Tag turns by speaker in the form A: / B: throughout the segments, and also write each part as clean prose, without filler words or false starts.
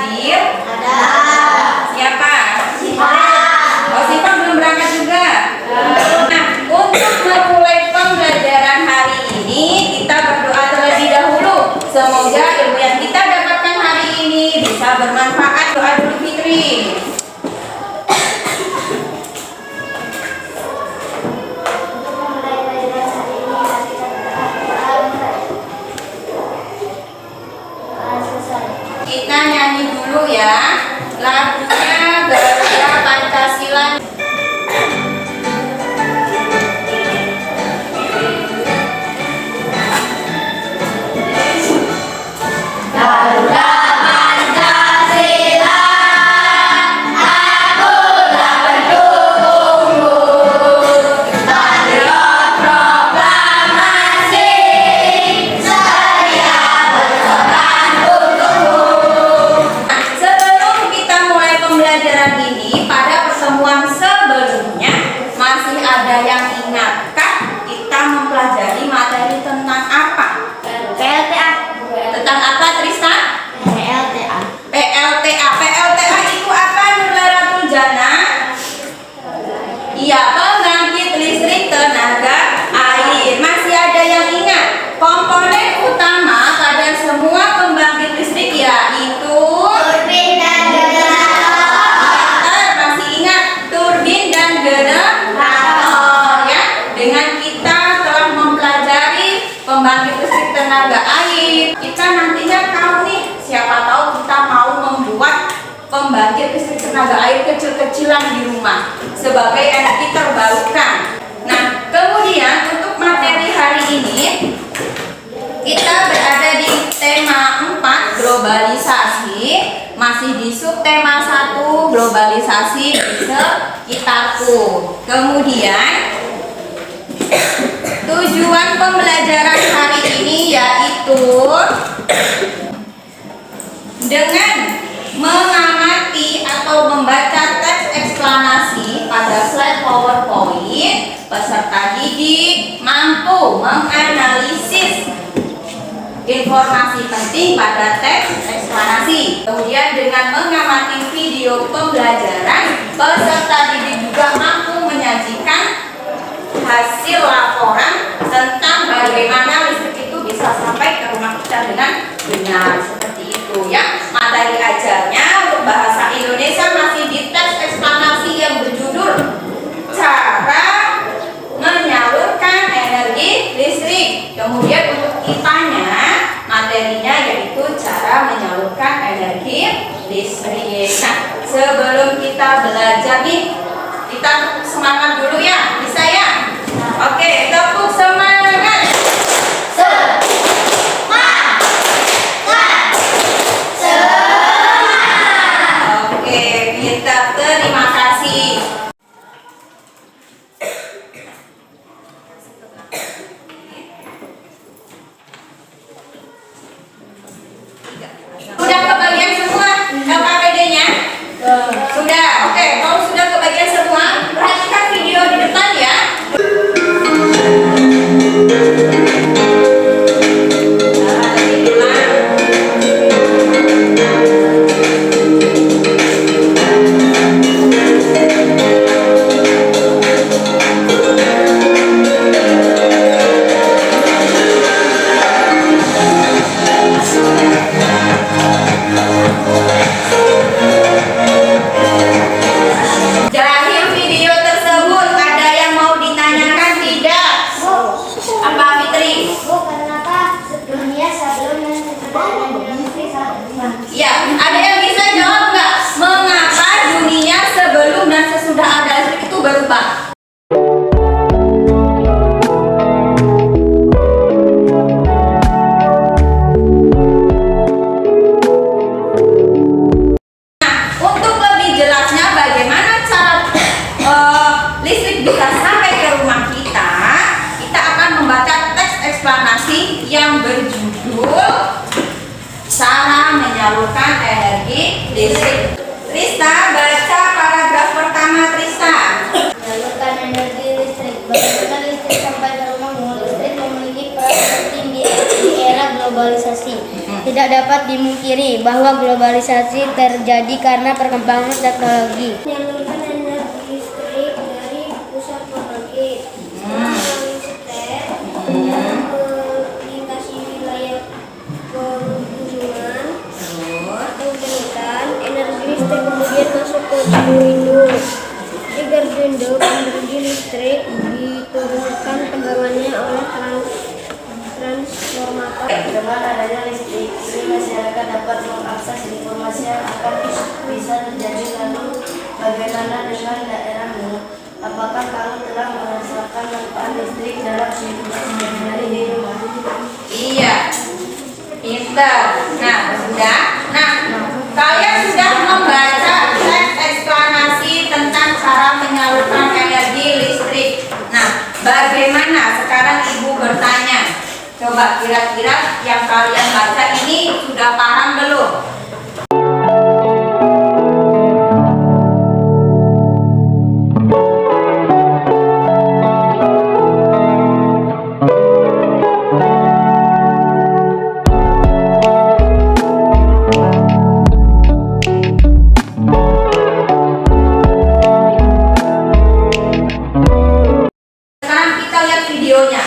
A: hadir?
B: Ada.
A: Siapa?
B: Siva.
A: Oh, Siva belum berangkat juga? Nah, untuk memulai pembelajaran hari ini, kita berdoa terlebih dahulu. Semoga ilmu yang kita dapatkan hari ini bisa bermanfaat. Doa dulu, Fitri. Kita nyanyi dulu ya lagunya Gaya Pancasila. Ini pada pertemuan sebelumnya masih ada yang ingatkah kita mempelajari materi tentang apa?
B: PLTA.
A: Tentang apa, Tristan?
B: PLTA.
A: PLTA. PLTA itu apa, Nurlaratul Jana? Iya, pembangkit listrik tenaga air. Masih ada yang ingat? Komponen utama pada semua pembangkit listrik yaitu
B: Turbin dan generator.
A: masih ingat turbin dan generator ya. Dengan kita telah mempelajari pembangkit listrik tenaga air, kita nantinya tahu nih, siapa tahu kita mau membuat pembangkit listrik tenaga air kecil-kecilan di rumah sebagai energi terbarukan. Nah, kemudian untuk materi hari ini kita berada di tema 4 globalisasi, masih di subtema 1 globalisasi di sekitarku. Kemudian tujuan pembelajaran hari ini yaitu dengan mengamati atau membaca teks eksplanasi pada slide PowerPoint, peserta didik mampu menganalisis informasi penting pada teks eksplanasi. Kemudian dengan mengamati video pembelajaran, peserta didik juga mampu menyajikan hasil laporan tentang bagaimana listrik itu bisa sampai ke rumah kita dengan benar. Seperti itu ya. Materi ajarnya untuk bahasa Indonesia masih di teks eksplanasi yang berjudul cara menyalurkan energi listrik. Kemudian untuk IPA-nya materinya yaitu cara menyalurkan energi listrik. Nah, sebelum kita belajar nih, kita semangat dulu ya, bisa ya? Oke, tepuk semangat. Oke, kita terima kasih. Sudah kebagian semua LKPD-nya? Sudah, oke. Kalau sudah kebagian semua, perhatikan video di depan ya. Terakhir video tersebut ada yang mau ditanyakan tidak? Apa, Fitri?
B: Bu, kenapa dunia sebelum dan sesudah ada listrik sangat
A: Ya, ada yang bisa jawab nggak? Mengapa dunia sebelum dan sesudah ada listrik itu berubah? Nah, untuk lebih jelasnya bagaimana cara listrik bisa sampai ke rumah kita, kita akan membaca teks eksplanasi yang berjudul cara menyalurkan energi listrik. Trista, baca paragraf pertama, Trista.
B: menyalurkan energi listrik. Bagaimana listrik sampai ke rumah? Listrik memiliki peran penting di era globalisasi. Tidak dapat dimungkiri bahwa globalisasi terjadi karena perkembangan teknologi. Menyalurkan energi listrik dari pusat pembangkit, melalui setel, melintasi wilayah pegunungan, kemudian energi listrik kemudian masuk ke Gardu. Di Gardu, energi listrik diturunkan tegangannya oleh transformator.
C: Dengan adanya listrik, ini masyarakat dapat mengakses informasi yang akan bisa terjadi. Lalu bagaimana dengan daerahmu? Apakah kamu telah merasakan manfaat listrik dalam kehidupan sehari-hari di rumah?
A: Iya, pintar. Nah, sudah. Nah, kalian sudah membaca teks eksplanasi tentang cara menyalurkan energi listrik. Nah, bagaimana sekarang Ibu bertanya? Coba kira-kira yang kalian baca ini sudah paham belum? Sekarang kita lihat videonya.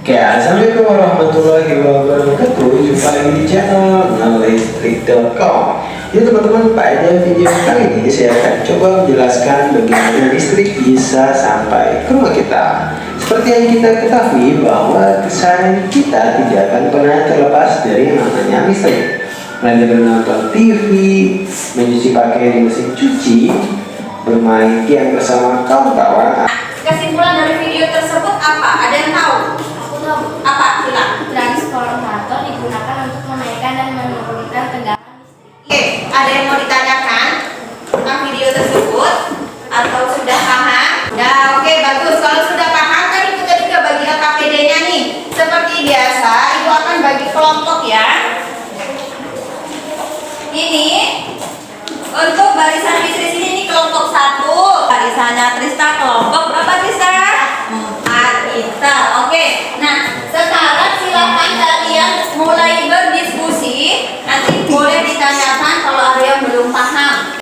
D: Oke, assalamualaikum warahmatullahi wabarakatuh. Jumpa lagi di channel nalistrik.com. Jadi teman-teman, pada video kali ini saya akan coba menjelaskan bagaimana listrik bisa sampai ke rumah kita. Seperti yang kita ketahui bahwa keseharian kita tidak akan pernah terlepas dari yang namanya listrik. Mulai dari menonton TV, mencuci pakaian di mesin cuci, bermain game bersama kawan-kawan.
A: Kesimpulan dari video tersebut apa? Ada yang tahu? Apa? Bilang.
B: Transformator digunakan untuk menaikkan dan menurunkan tegangan listrik.
A: Oke, ada yang mau ditanyakan tentang video tersebut? Atau sudah paham? Nah, oke, bagus. Kalau sudah paham, kan Ibu tadi udah bagi KPD-nya nih. Seperti biasa, Ibu akan bagi kelompok ya. Ini untuk barisan bisnis ini kelompok 1. Barisannya Trista kelompok berapa Trista? 4 kita. Oke. Nah, sekarang silakan kalian mulai berdiskusi. Nanti boleh ditanyakan kalau ada yang belum paham.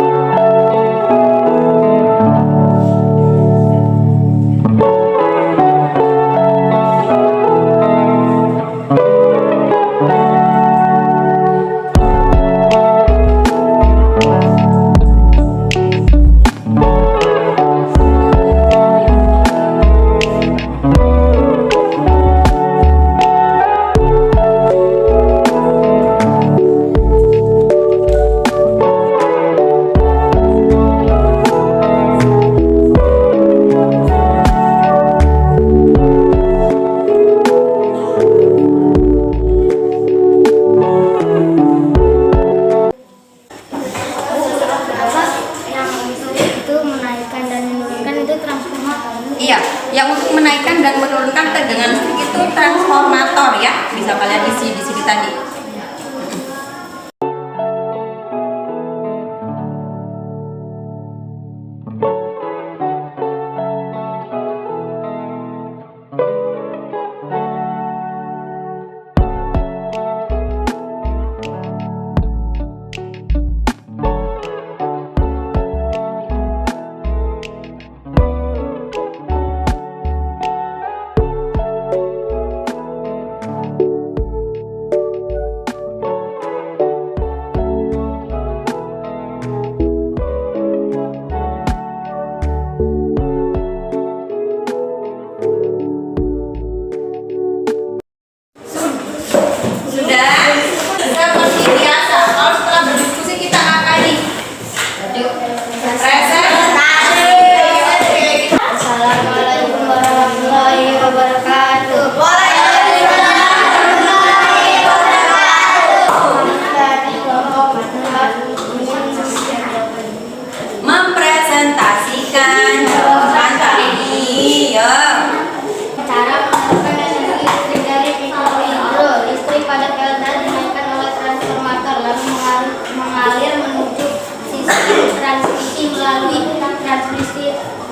A: Iya, yang untuk menaikkan dan menurunkan tegangan listrik itu transformator ya. Bisa kalian isi di sini tadi.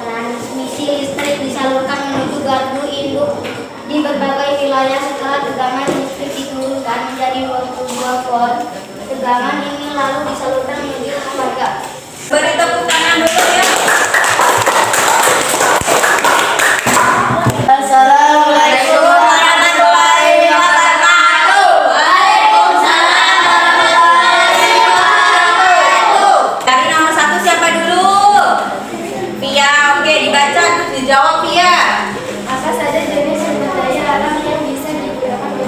B: transmisi listrik disalurkan menuju gardu induk di berbagai wilayah. Setelah tegangan listrik diturunkan menjadi 22 telepon. Tegangan ini lalu disalurkan menuju rumah warga.
A: Beri tepuk tangan dulu ya.
C: Assalamualaikum warahmatullahi wabarakatuh.
A: Waalaikumsalam warahmatullahi wabarakatuh. Dari nomor 1 siapa dulu? Pia, oke dibaca terus dijawab Pia.
B: Apa saja jenis sumber daya alam yang bisa digunakan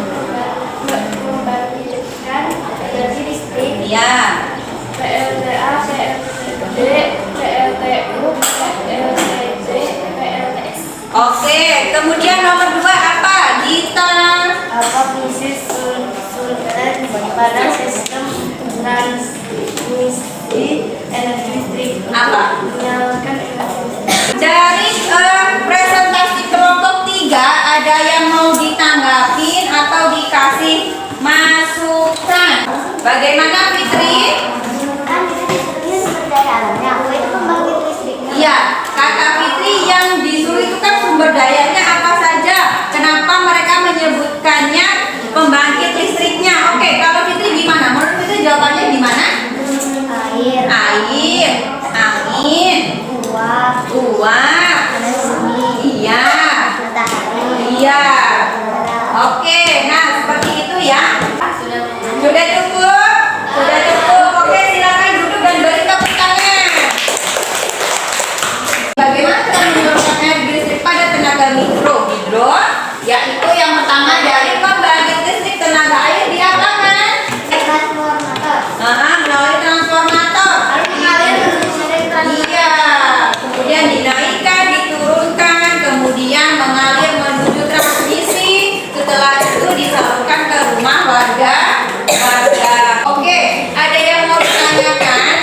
B: untuk membangkitkan energi listrik?
A: Iya.
B: PLTA, PLTD, PLTU, PLTC, PLTS.
A: Oke, kemudian nomor 2 apa? Gita.
C: Apa fungsi survei pada sistem transmisi energi listrik?
A: Apa?
C: Menyalurkan energi listrik.
A: Dari presentasi kelompok 3 ada yang mau ditanggapin atau dikasih masukan? Bagaimana Fitri?
B: Kan kita disuruhnya sumber daya alamnya, aku itu pembangkit listriknya.
A: Iya, kata Fitri yang disuruh itu kan sumber dayanya apa saja? Kenapa mereka menyebutkannya pembangkit listriknya? Oke, kalau Fitri gimana? Menurut Fitri jawabannya gimana?
B: Air,
A: Air, angin,
B: uap,
A: uap,
B: panas bumi,
A: iya,
B: matahari,
A: iya.
B: udara.
A: Oke, nah seperti itu ya. Sudah cukup? Sudah cukup. Oke, silakan duduk dan beri tepuk tangan. Bagaimana cara menyalurkan energi listrik pada tenaga mikro? Hidro, yaitu yang pertama dari pembangkit listrik tenaga air di apa kan?
B: Transformator.
A: Melalui transformator.
B: Lalu mengalir menuju sumber transformator.
A: Iya. Kemudian dinaikkan, diturunkan, kemudian mengalir menuju transmisi. Setelah itu disalurkan ke rumah warga. Oke, ada yang mau ditanyakan?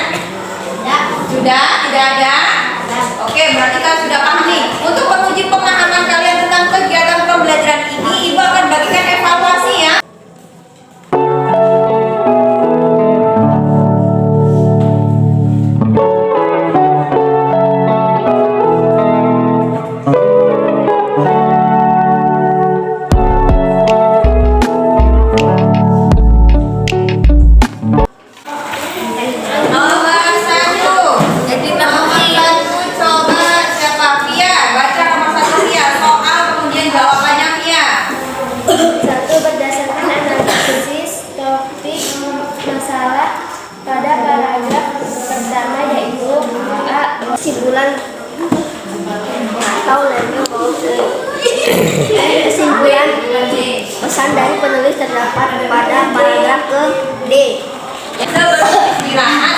A: Sudah? Tidak ada? Oke, berarti kalian sudah paham nih. Untuk menguji pemahaman kalian tentang kegiatan pembelajaran ini, Ibu akan bagikan evaluasi ya. Nomor 1. Jadi nomor 1 coba siapa Pia? Baca nomor 1 Pia. Soal kemudian jawabannya Pia.
B: 1. Berdasarkan analisis topik masalah pada paragraf pertama yaitu A. Kesimpulan atau kesimpulan pesan dari penulis terdapat pada paragraf ke D.
A: Sebelum istirahat